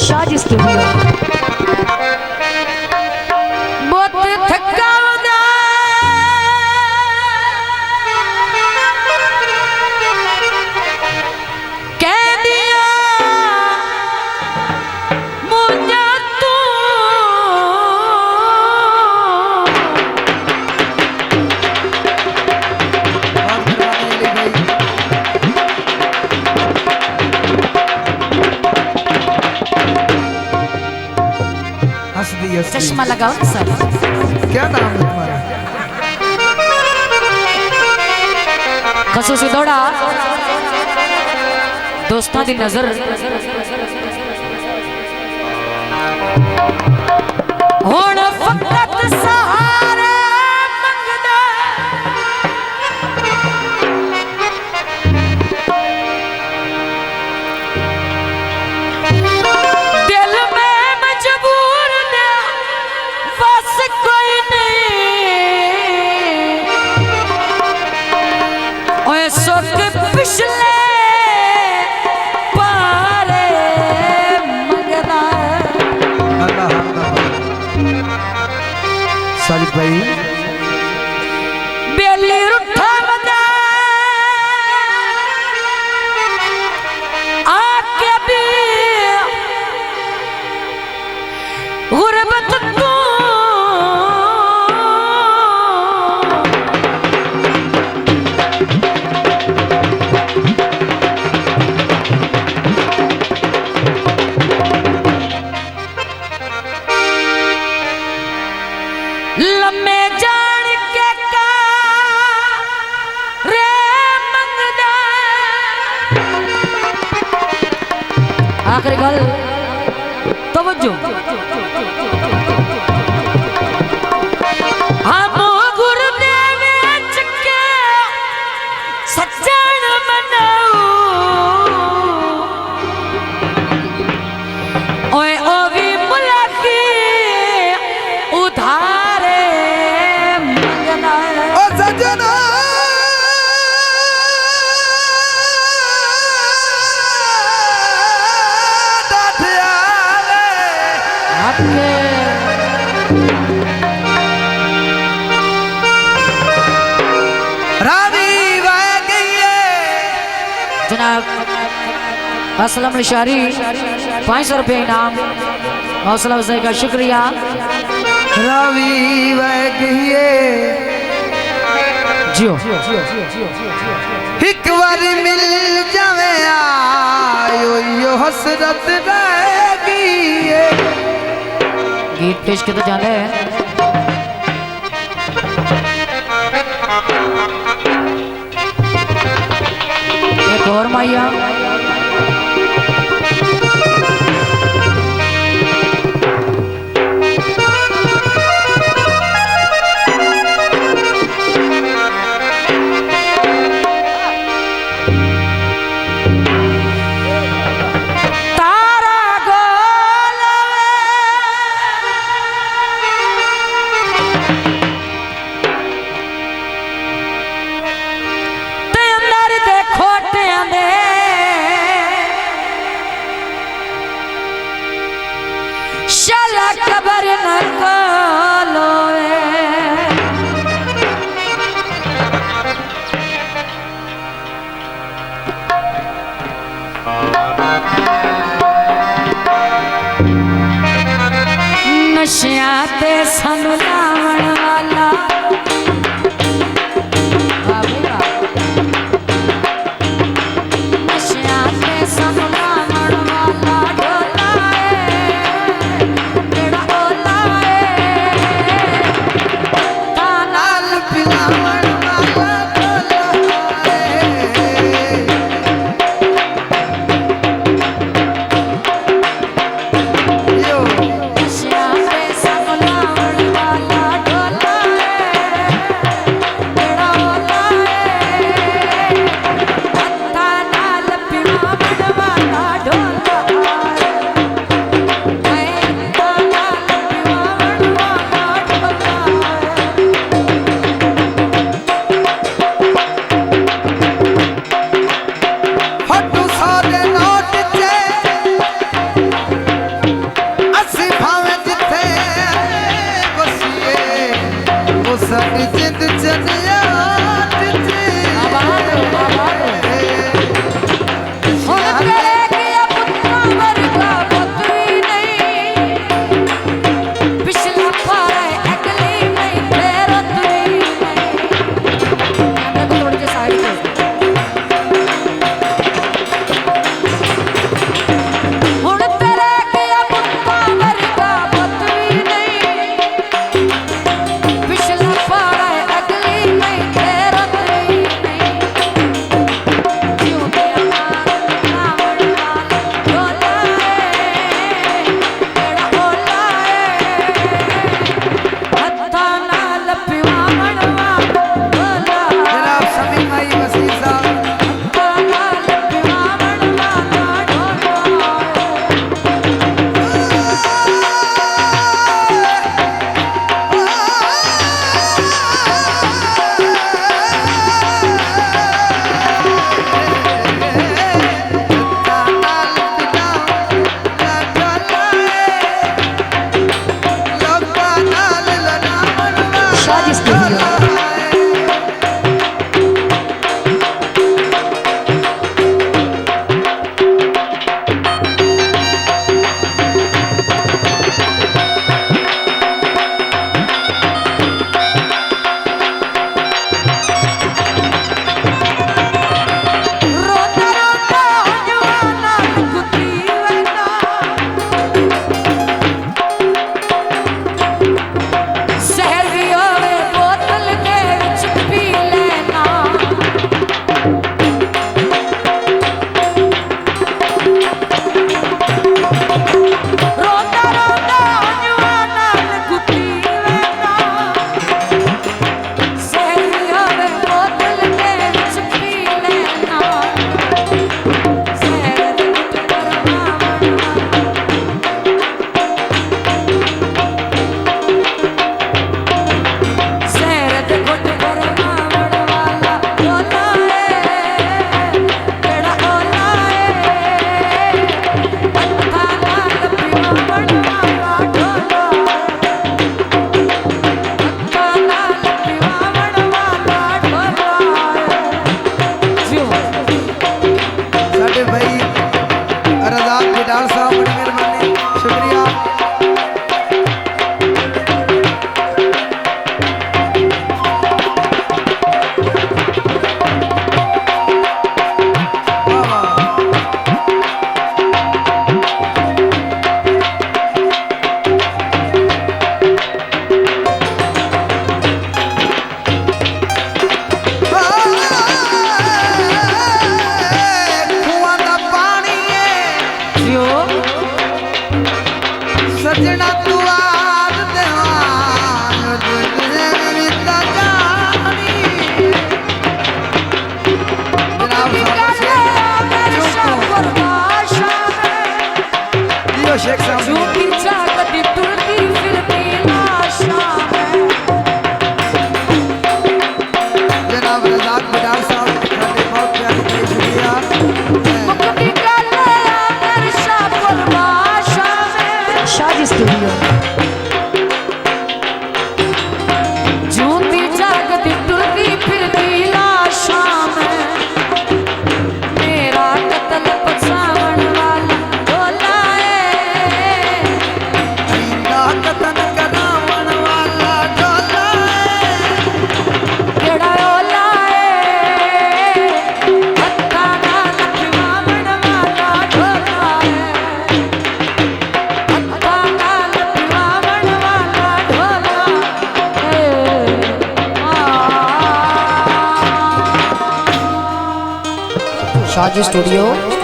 Shah ji studio. बहुत थका चश्मा लगाओ सर। क्या नाम है तुम्हारा? खसूसी दौड़ा दोस्तों की नजर हुण फकत सहारे मंगदा दिल में मजबूर ने बस कोई नहीं ओए सुख पिछले पारे मंगदा। साजिद भाई बेली रुठा बदा आके भी गुरबत तू लम्बे जान के का रे मंगदा। आखिरी गल तवज्जो हम गुरुदेव चके सज्जन मनाऊ ओए ओ भी मुलाकी उधारे मंगना। ओ सजना जनाब असलम शारी 500 रुपये इनाम। हौसला अफजाई का शुक्रिया। रवि वगिए जियो एक बार मिल जावे आयो यो हसरत रहेगी। गीत पेश के तो जाने हैं। एक और माइया खबर न कोलोए नशिया ते सानू लावण वाला नशिया ते सानू लावण वाला सजना तू आद देवान तुझे विता जानी जनाब यो शेख साहब झूठी जागती तुरती फिरती लाशा जनाब रजाक बिलाल साहब खाते बहुत प्यारी प्यारी शुक्रिया मुक्ति का लया नरशा पुरवाशा में शादी स्टूडियो झूठी जागती तुरती फिरती लाशा में मेरा कत्ल पसावन वाला ढोला है इंदा कतन करावन वाला ढोला केड़ा ओला है हत्था नाल पिवावन वाला ढोला है हत्था नाल पिवावन वाला ढोला है शादी स्टूडियो